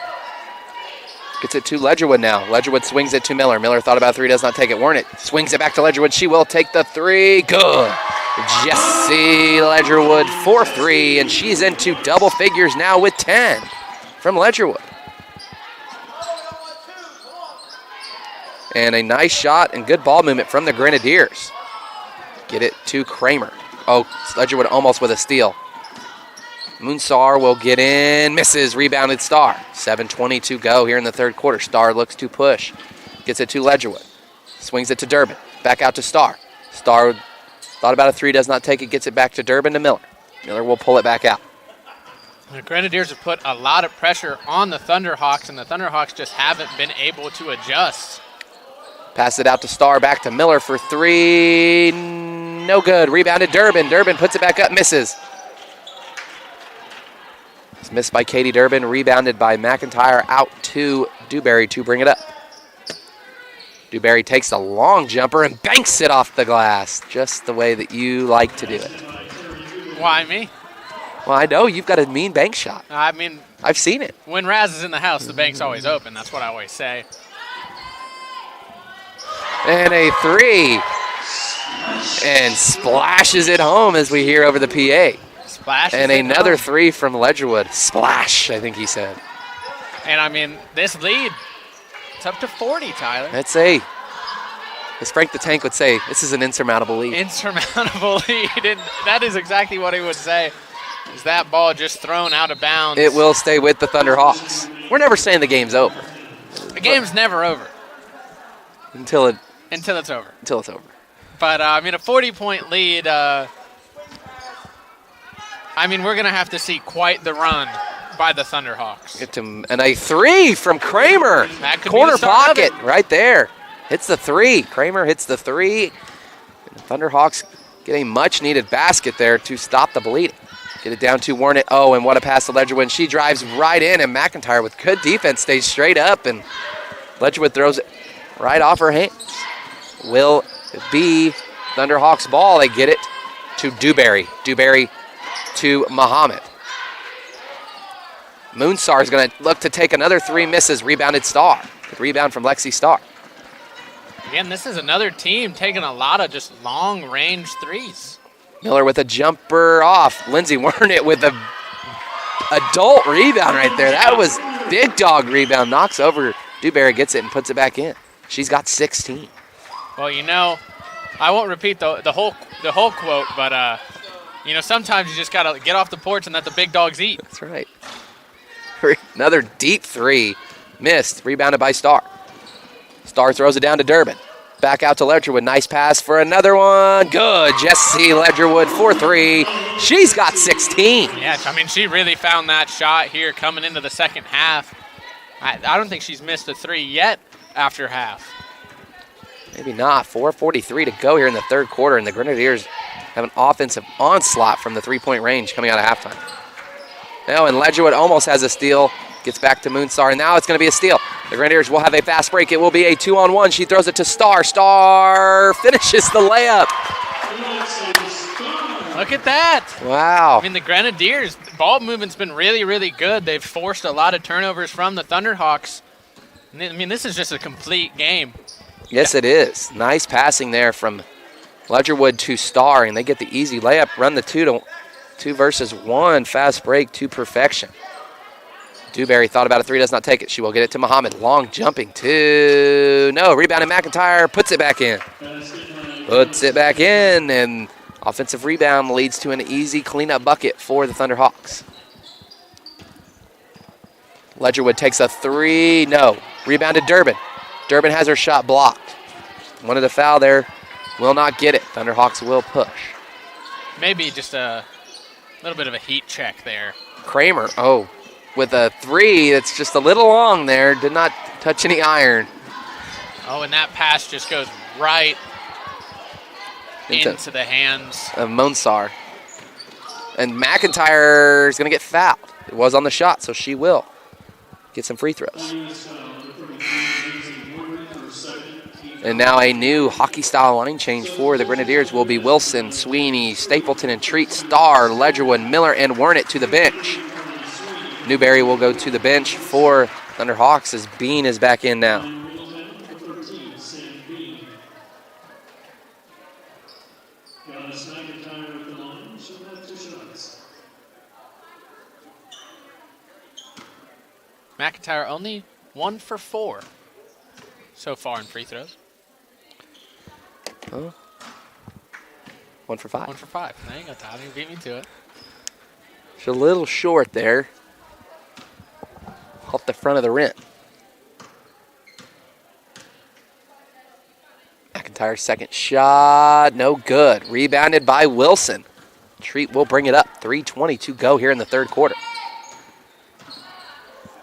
Gets it to Ledgerwood now. Ledgerwood swings it to Miller. Miller thought about 3, does not take it. Wernitt swings it back to Ledgerwood. She will take the 3. Good. Jessie Ledgerwood for 3, and she's into double figures now with 10 from Ledgerwood. And a nice shot and good ball movement from the Grenadiers. Get it to Kramer. Oh, Ledgerwood almost with a steal. Moonsar will get in, misses, rebounded Starr. 7:20 to go here in the third quarter. Starr looks to push. Gets it to Ledgerwood. Swings it to Durbin. Back out to Starr. Starr thought about a 3, does not take it, gets it back to Durbin to Miller. Miller will pull it back out. The Grenadiers have put a lot of pressure on the Thunderhawks, and the Thunderhawks just haven't been able to adjust. Pass it out to Starr, back to Miller for 3. No good. Rebounded Durbin. Durbin puts it back up, misses. It's missed by Katie Durbin, rebounded by McIntyre, out to Dewberry to bring it up. Dewberry takes a long jumper and banks it off the glass, just the way that you like to do it. Why me? Well, I know you've got a mean bank shot. I mean, I've seen it. When Raz is in the house, the bank's always open. That's what I always say. And a 3. And splashes it home as we hear over the PA. Splash. And another 3 from Ledgerwood. Splash, I think he said. And, I mean, this lead, it's up to 40, Tyler. As Frank the Tank would say, this is an insurmountable lead. Insurmountable lead. And that is exactly what he would say. Is that ball just thrown out of bounds? It will stay with the Thunderhawks. We're never saying the game's over. The game's never over. Until it's over. Until it's over. But, I mean, a 40-point lead, I mean, we're going to have to see quite the run by the Thunderhawks. And a three from Kramer. That could Corner be the start pocket of it. right there. Hits the three. Kramer hits the three. And the Thunderhawks get a much-needed basket there to stop the bleeding. Get it down to Warnett. Oh, and what a pass to Ledgerwood. She drives right in, and McIntyre with good defense stays straight up, and Ledgerwood throws it right off her hands. Will be Thunderhawks ball. They get it to Dewberry. Dewberry to Muhammad. Moonstar is going to look to take another three, misses. Rebounded Star. Good rebound from Lexi Star. Again, this is another team taking a lot of just long-range threes. Miller with a jumper off. Lindsay Warnett with a adult rebound right there. That was big dog rebound. Knocks over. Dewberry gets it and puts it back in. She's got 16. Well, you know, I won't repeat the whole quote, but you know, sometimes you just gotta get off the porch and let the big dogs eat. That's right. Another deep three. Missed. Rebounded by Star. Star throws it down to Durbin. Back out to Ledgerwood. Nice pass for another one. Good. Jesse Ledgerwood for three. She's got 16. Yeah, I mean, she really found that shot here coming into the second half. I don't think she's missed a three yet after half. Maybe not. 4:43 to go here in the third quarter, and the Grenadiers have an offensive onslaught from the three-point range coming out of halftime. Now, and Ledgerwood almost has a steal. Gets back to Moonstar, and now it's going to be a steal. The Grenadiers will have a fast break. It will be a 2-on-1. She throws it to Star. Star finishes the layup. Look at that. Wow. I mean, the Grenadiers, ball movement's been really, really good. They've forced a lot of turnovers from the Thunderhawks. I mean, this is just a complete game. Yes, it is. Nice passing there from Ledgerwood to Star, and they get the easy layup. Run the 2 versus 1 fast break to perfection. Dewberry thought about a three, does not take it. She will get it to Muhammad. Long jumping to, no, rebounded McIntyre, puts it back in. Puts it back in, and offensive rebound leads to an easy cleanup bucket for the Thunderhawks. Ledgerwood takes a three, no. Rebounded Durbin. Durbin has her shot blocked. Wanted a foul there, will not get it. Thunderhawks will push. Maybe just a little bit of a heat check there. Kramer, with a three that's just a little long there, did not touch any iron. Oh, and that pass just goes right into the hands of Monsar. And McIntyre is going to get fouled. It was on the shot, so she will get some free throws. And now a new hockey-style line change for the Grenadiers will be Wilson, Sweeney, Stapleton, and Treat, Star, Ledgerwood, Miller, and Warnett to the bench. Newberry will go to the bench for Thunderhawks as Bean is back in now. McIntyre only 1 for 4 so far in free throws. Oh. 1 for 5. 1 for 5. There you go, Tyler. You beat me to it. She's a little short there. Off the front of the rim. McIntyre's second shot, no good. Rebounded by Wilson. Treat will bring it up. 3:20 to go here in the third quarter.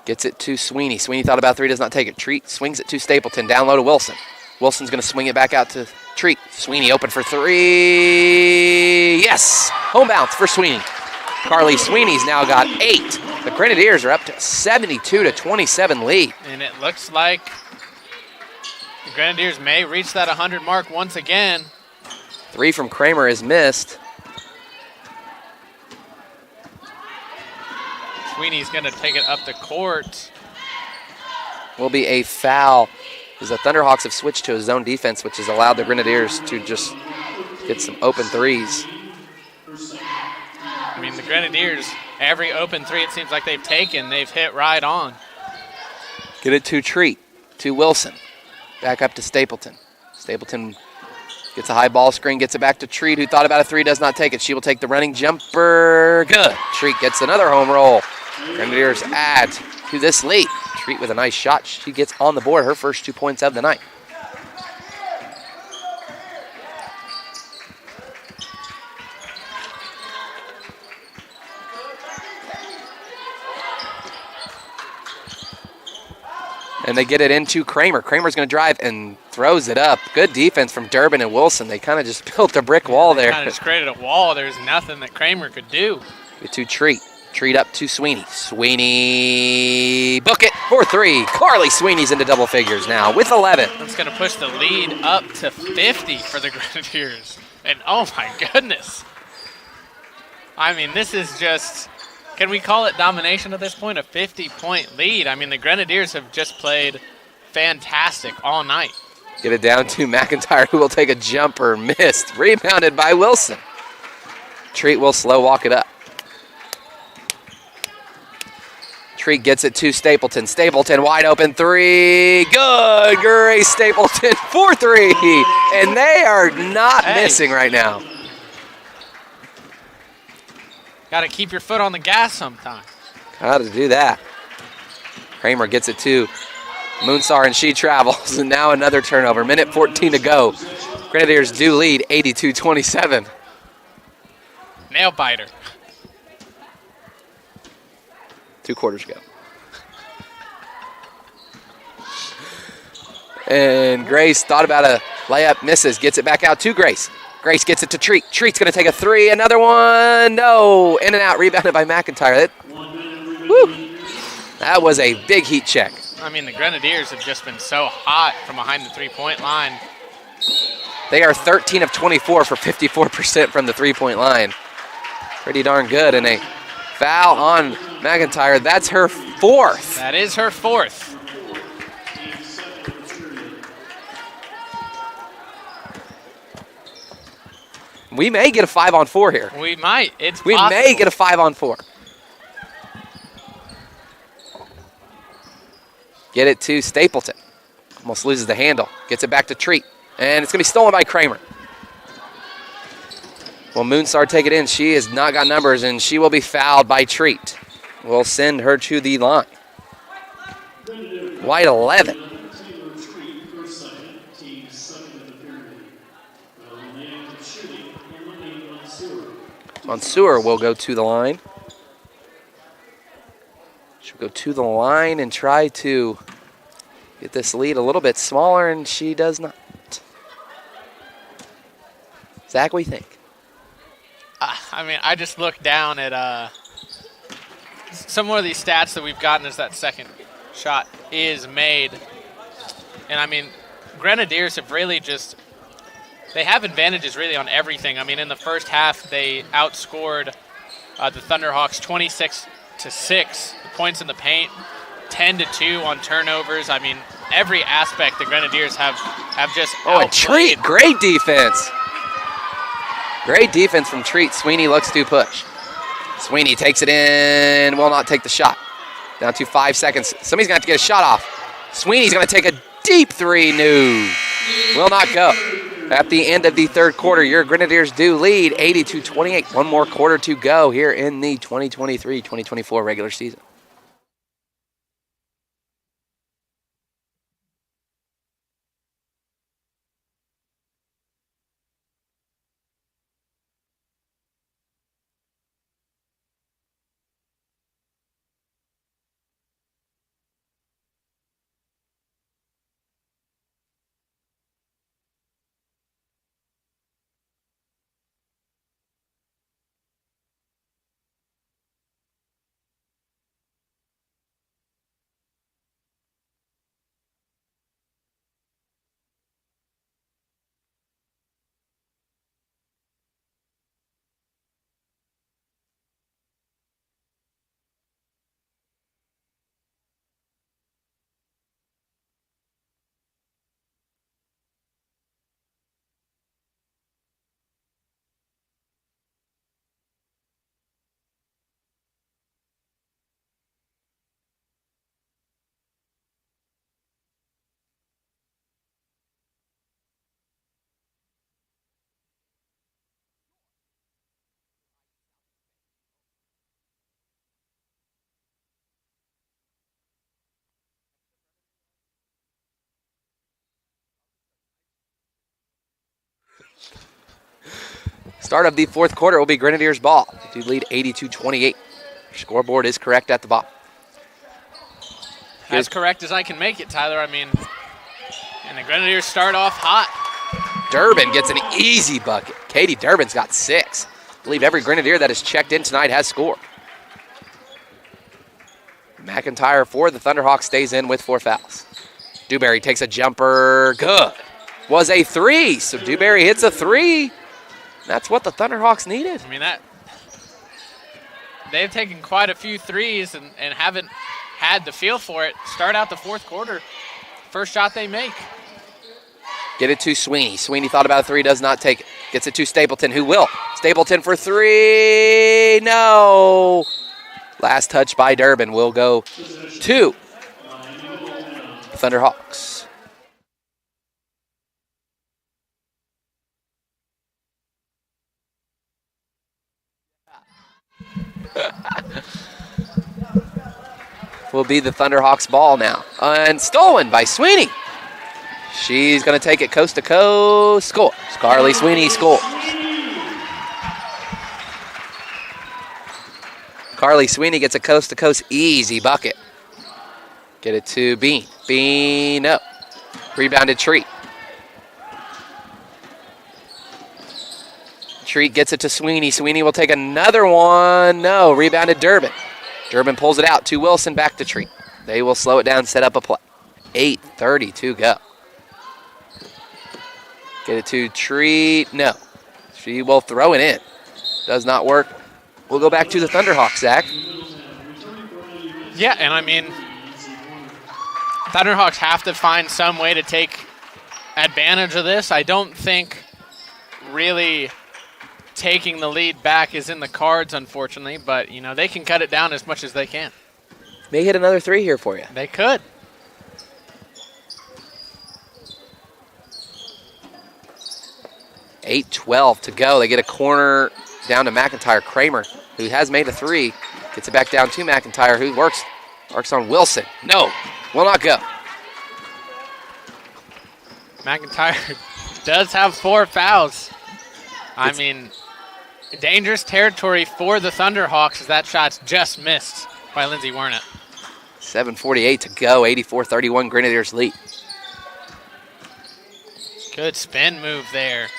Gets it to Sweeney. Sweeney thought about three, does not take it. Treat swings it to Stapleton. Down low to Wilson. Wilson's going to swing it back out to Treat. Sweeney open for three. Yes! Home bounce for Sweeney. Carly Sweeney's now got 8. The Grenadiers are up to 72-27 lead. And it looks like the Grenadiers may reach that 100 mark once again. 3 from Kramer is missed. Sweeney's going to take it up the court. Will be a foul as the Thunderhawks have switched to a zone defense, which has allowed the Grenadiers to just get some open threes. I mean, the Grenadiers, every open three it seems like they've taken, they've hit right on. Get it to Treat, to Wilson. Back up to Stapleton. Stapleton gets a high ball screen, gets it back to Treat, who thought about a three, does not take it. She will take the running jumper. Good. Treat gets another home roll. Grenadiers add to this lead. Treat with a nice shot. She gets on the board, her first 2 points of the night. And they get it into Kramer. Kramer's going to drive and throws it up. Good defense from Durbin and Wilson. They kind of just built a brick wall there. Kind of just created a wall. There's nothing that Kramer could do. Get to Treat. Treat up to Sweeney. Sweeney, book it for three. Carly Sweeney's into double figures now with 11. That's going to push the lead up to 50 for the Grenadiers. And oh my goodness. I mean, this is just, can we call it domination at this point? A 50-point lead. I mean, the Grenadiers have just played fantastic all night. Get it down to McIntyre, who will take a jumper. Missed. Rebounded by Wilson. Treat will slow walk it up. Treat gets it to Stapleton. Stapleton wide open three. Good. Grace Stapleton for three. And they are not missing right now. Got to keep your foot on the gas sometime. Got to do that. Kramer gets it to Moonsar, and she travels. And now another turnover. Minute 14 to go. Grenadiers do lead 82-27. Nail biter. 2 quarters ago. And Grace thought about a layup, misses, gets it back out to Grace. Grace gets it to Treat. Treat's going to take a three, another one, no. In and out, rebounded by McIntyre. That was a big heat check. I mean, the Grenadiers have just been so hot from behind the three-point line. They are 13 of 24 for 54% from the three-point line. Pretty darn good, and a foul on McIntyre. That's her fourth. That is her fourth. We may get a 5-on-4 here. We might. It's We possible. may get a 5-on-4. Get it to Stapleton. Almost loses the handle. Gets it back to Treat. And it's going to be stolen by Kramer. Will Moonstar take it in? She has not got numbers, and she will be fouled by Treat. We'll send her to the line. White 11. Mansour will go to the line. She'll go to the line and try to get this lead a little bit smaller, and she does not. Zach, what do you think? I mean, I just looked down at some more of these stats that we've gotten as that second shot is made. And, I mean, Grenadiers have really just – they have advantages really on everything. I mean, in the first half, they outscored the Thunderhawks 26-6. The points in the paint, 10-2 on turnovers. I mean, every aspect the Grenadiers have just and Treat, great defense. Great defense from Treat. Sweeney looks to push. Sweeney takes it in, will not take the shot. Down to 5 seconds. Somebody's going to have to get a shot off. Sweeney's going to take a deep three. No, will not go. At the end of the third quarter, your Grenadiers do lead 80-28. One more quarter to go here in the 2023-2024 regular season. Start of the fourth quarter will be Grenadiers ball. They do lead 82-28. Scoreboard is correct at the bottom. As correct as I can make it, Tyler. I mean, and the Grenadiers start off hot. Durbin gets an easy bucket. Katie Durbin's got 6. I believe every Grenadier that has checked in tonight has scored. McIntyre for the Thunderhawks stays in with 4 fouls. Dewberry takes a jumper. Good. Was a 3. So Dewberry hits a 3. That's what the Thunderhawks needed. I mean, they've taken quite a few threes and haven't had the feel for it. Start out the fourth quarter. First shot they make. Get it to Sweeney. Sweeney thought about a 3, does not take it. Gets it to Stapleton, who will. Stapleton for 3. No. Last touch by Durbin will go to Thunderhawks. Will be the Thunderhawks ball now. And stolen by Sweeney. She's going to take it coast to coast. Scores. Carly Sweeney scores. Carly Sweeney gets a coast to coast easy bucket. Get it to Bean. Bean up. Rebounded Treat. Treat gets it to Sweeney. Sweeney will take another one. No, rebounded Durbin. Durbin pulls it out to Wilson, back to Treat. They will slow it down, set up a play. 8:30 to go. Get it to Treat. No. She will throw it in. Does not work. We'll go back to the Thunderhawks, Zach. Yeah, and I mean, Thunderhawks have to find some way to take advantage of this. I don't think really taking the lead back is in the cards, unfortunately, but, you know, they can cut it down as much as they can. May hit another 3 here for you. They could. $8:12 to go. They get a corner down to McIntyre. Kramer, who has made a 3, gets it back down to McIntyre, who works on Wilson. No, will not go. McIntyre does have 4 fouls. I mean, dangerous territory for the Thunderhawks as that shot's just missed by Lindsay Wernick. 7:48 to go. 84-31 Grenadiers lead. Good spin move there.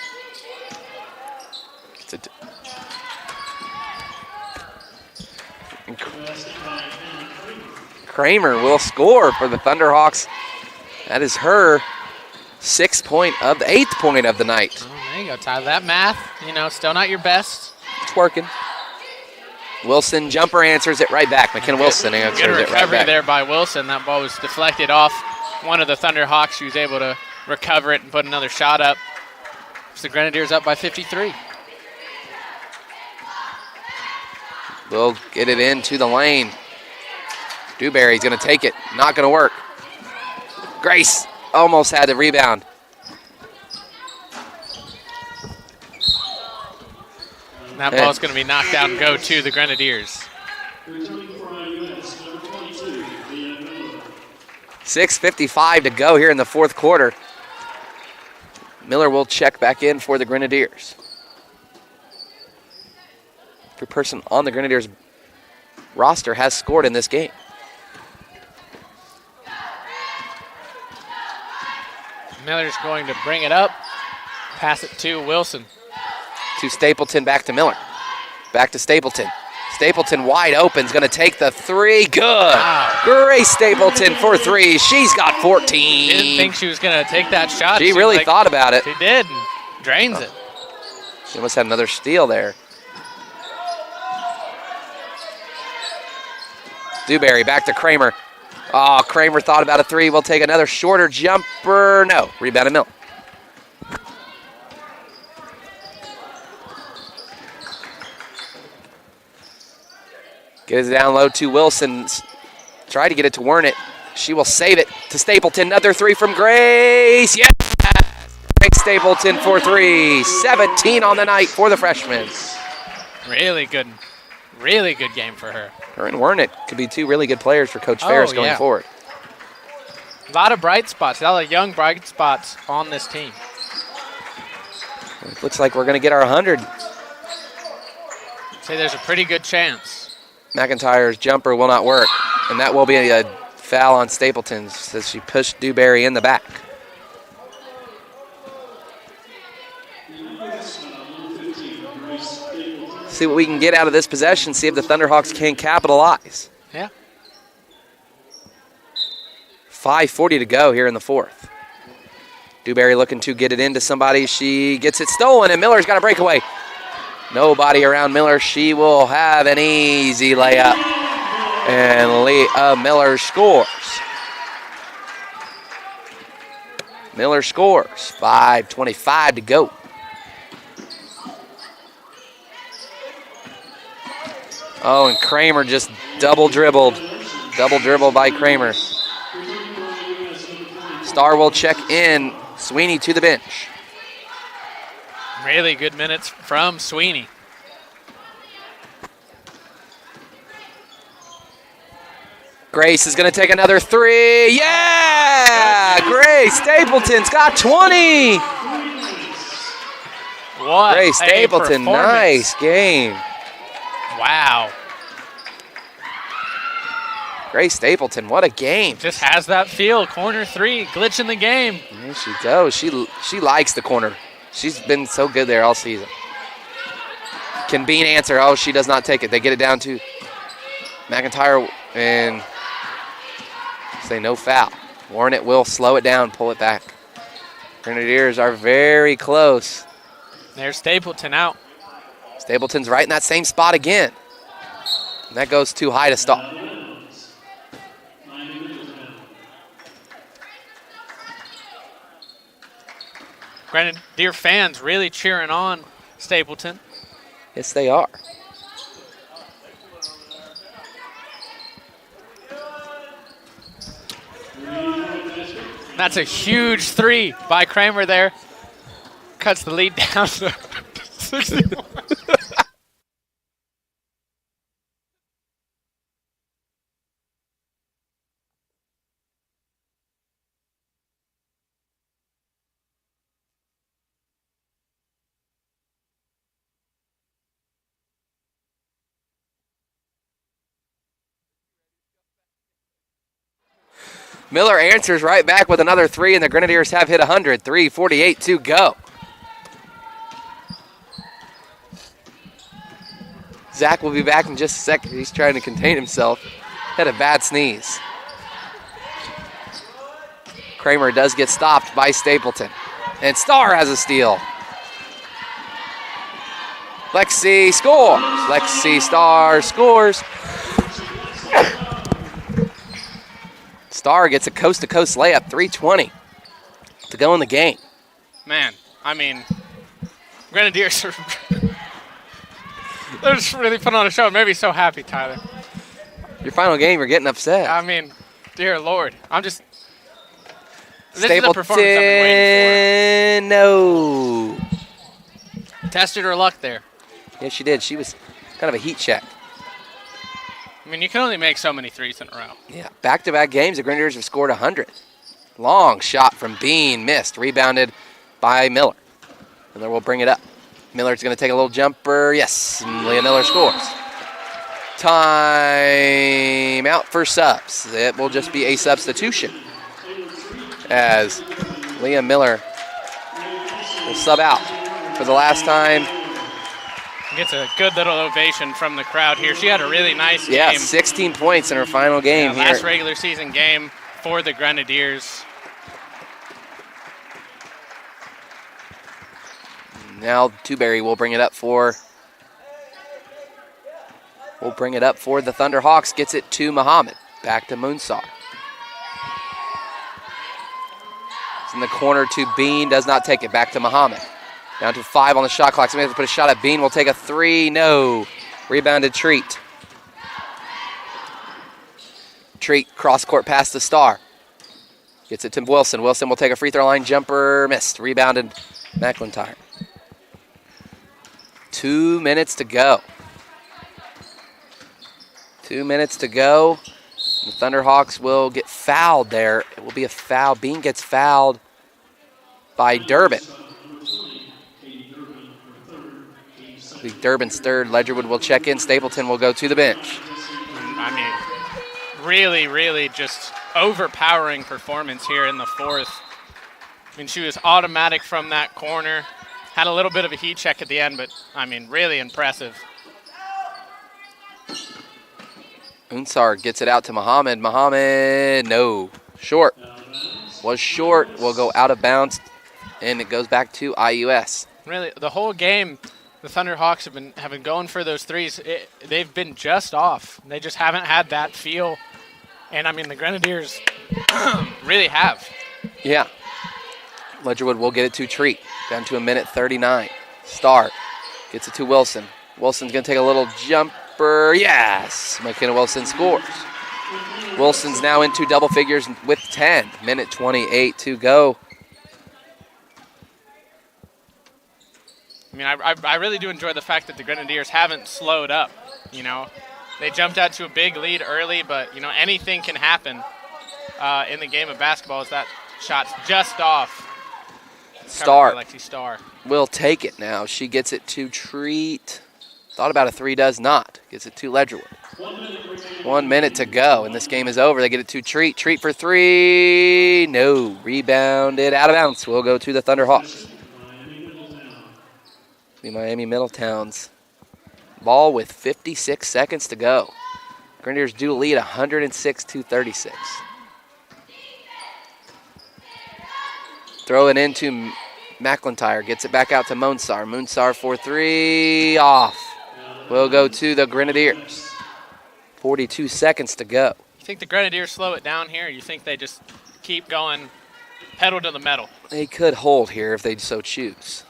Kramer will score for the Thunderhawks. That is her 8th point of the night. Oh, there you go, Tyler. That math, you know, still not your best. It's working. Wilson jumper answers it right back. McKenna Wilson answers it right back. Good recovery there by Wilson. That ball was deflected off one of the Thunderhawks. She was able to recover it and put another shot up. So the Grenadiers up by 53. We'll get it into the lane. Dewberry's going to take it. Not going to work. Grace almost had the rebound. And that ball's going to be knocked out and go to the Grenadiers. 6:55 to go here in the fourth quarter. Miller will check back in for the Grenadiers. Every person on the Grenadiers roster has scored in this game. Miller's going to bring it up, pass it to Wilson. To Stapleton, back to Miller. Back to Stapleton. Stapleton wide open, is going to take the 3. Good. Wow. Grace Stapleton for 3. She's got 14. Didn't think she was going to take that shot. She really thought about it. She did, and drains it. She almost had another steal there. Dewberry back to Kramer. Oh, Kramer thought about a 3. We'll take another shorter jumper. No, rebounded Miller. Get it down low to Wilson. Try to get it to Wernick. She will save it to Stapleton. Another 3 from Grace. Yes! Grace Stapleton for 3. 17 on the night for the freshman. Really good game for her. Her and Wernick could be 2 really good players for Coach Ferris going forward. A lot of bright spots, a lot of young bright spots on this team. It looks like we're going to get our 100 Say there's a pretty good chance. McIntyre's jumper will not work, and that will be a foul on Stapleton as she pushed Dewberry in the back. See what we can get out of this possession, see if the Thunderhawks can capitalize. Yeah. 5:40 to go here in the fourth. Dewberry looking to get it into somebody. She gets it stolen, and Miller's got a breakaway. Nobody around Miller. She will have an easy layup. And Leah Miller scores. Miller scores. 5:25 to go. Oh, and Kramer just double dribbled. Double dribble by Kramer. Star will check in. Sweeney to the bench. Really good minutes from Sweeney. Grace is going to take another three. Yeah! Grace Stapleton's got 20. What Grace a Stapleton, performance. nice game. Wow. Grace Stapleton, what a game. Just has that feel. Corner three, glitch in the game. There she goes. She likes the corner. She's been so good there all season. Can Bean answer? Oh, she does not take it. They get it down to McIntyre and say no foul. Warren will slow it down, pull it back. Grenadiers are very close. There's Stapleton out. Stapleton's right in that same spot again. And that goes too high to stop. Grenadier fans really cheering on Stapleton. Yes, they are. That's a huge three by Kramer there. Cuts the lead down to 61. Miller answers right back with another three, and the Grenadiers have hit 100. 3:48 to go. Zach will be back in just a second. He's trying to contain himself. Had a bad sneeze. Kramer does get stopped by Stapleton. And Starr has a steal. Lexi scores. Lexi Starr scores. Starr gets a coast-to-coast layup, 3:20 to go in the game. Man, I mean, Grenadiers are they're just really putting on a show. It made me so happy, Tyler. Your final game, you're getting upset. I mean, dear Lord, I'm just. This Stapleton, is the performance I've been waiting no. for. Tested her luck there. Yeah, she did. She was kind of a heat check. I mean, you can only make so many threes in a row. Yeah, back-to-back games, the Grenadiers have scored 100. Long shot from Bean, missed, rebounded by Miller. Miller will bring it up. Miller's going to take a little jumper. Yes, and Leah Miller scores. Time out for subs. It will just be a substitution as Leah Miller will sub out for the last time. Gets a good little ovation from the crowd here. She had a really nice game. Yeah, 16 points in her final game here. Last regular season game for the Grenadiers. Now Dewberry will bring it up for the Thunderhawks. Gets it to Muhammad. Back to Moonsar. It's in the corner to Bean. Does not take it. Back to Muhammad. Down to 5 on the shot clock. Somebody has to put a shot at Bean. Will take a three. No. Rebounded Treat. Treat cross-court pass to Starr. Gets it to Wilson. Wilson will take a free throw line jumper. Missed. Rebounded McIntyre. 2 minutes to go. 2 minutes to go. The Thunderhawks will get fouled there. It will be a foul. Bean gets fouled by Durbin. The Durbin's third. Ledgerwood will check in. Stapleton will go to the bench. I mean, really, really just overpowering performance here in the fourth. I mean, she was automatic from that corner. Had a little bit of a heat check at the end, but, I mean, really impressive. Unsar gets it out to Muhammad. Muhammad, no. Short. Was short. Will go out of bounds, and it goes back to IUS. Really, the whole game, the Thunderhawks have been going for those threes. They've been just off. They just haven't had that feel. And, I mean, the Grenadiers really have. Yeah. Ledgerwood will get it to Treat. Down to 1:39. Starr gets it to Wilson. Wilson's going to take a little jumper. Yes! McKenna Wilson scores. Wilson's now into double figures with 10. 1:28 to go. I mean, I really do enjoy the fact that the Grenadiers haven't slowed up, you know. They jumped out to a big lead early, but, you know, anything can happen in the game of basketball as that shot's just off. Starr Lexi Starr will take it now. She gets it to Treat. Thought about a three, does not. Gets it to Ledgerwood. 1 minute to go, and this game is over. They get it to Treat. Treat for three. No. Rebounded out of bounds. Will go to the Thunderhawks. The Miami-Middletown's ball with 56 seconds to go. Grenadiers do lead 106-36. Throw it into McIntyre. Gets it back out to Moonsar. Moonsar for three. Off. Will go to the Grenadiers. 42 seconds to go. You think the Grenadiers slow it down here, or you think they just keep going pedal to the metal? They could hold here if they so choose.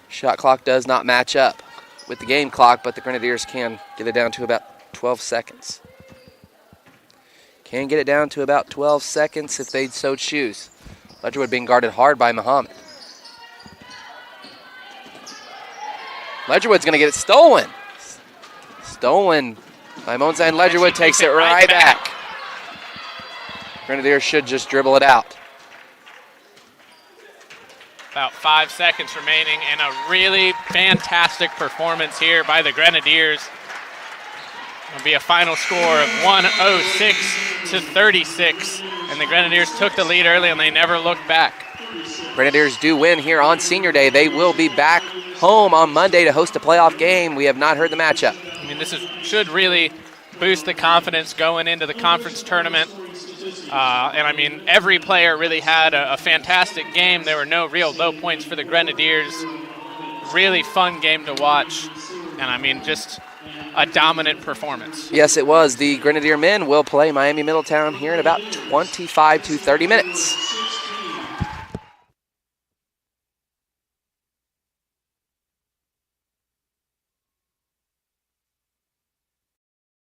Shot clock does not match up with the game clock, but the Grenadiers can get it down to about 12 seconds. Can get it down to about 12 seconds if they so choose. Ledgerwood being guarded hard by Muhammad. Ledgerwood's going to get it stolen. Stolen by Monza, and Ledgerwood takes it right back. Grenadiers should just dribble it out. About 5 seconds remaining, and a really fantastic performance here by the Grenadiers. It'll be a final score of 106-36, and the Grenadiers took the lead early, and they never looked back. Grenadiers do win here on Senior Day. They will be back home on Monday to host a playoff game. We have not heard the matchup. I mean, this should really boost the confidence going into the conference tournament. And, I mean, every player really had a fantastic game. There were no real low points for the Grenadiers. Really fun game to watch. And, I mean, just a dominant performance. Yes, it was. The Grenadier men will play Miami-Middletown here in about 25 to 30 minutes.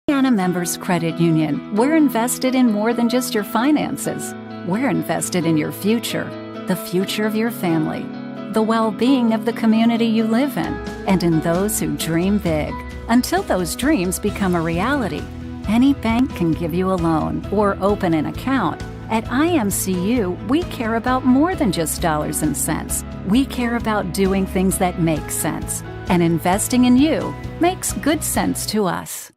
Indiana Members Credit Union. We're invested in more than just your finances. We're invested in your future, the future of your family, the well-being of the community you live in, and in those who dream big. Until those dreams become a reality, any bank can give you a loan or open an account. At IMCU, we care about more than just dollars and cents. We care about doing things that make sense. And investing in you makes good sense to us.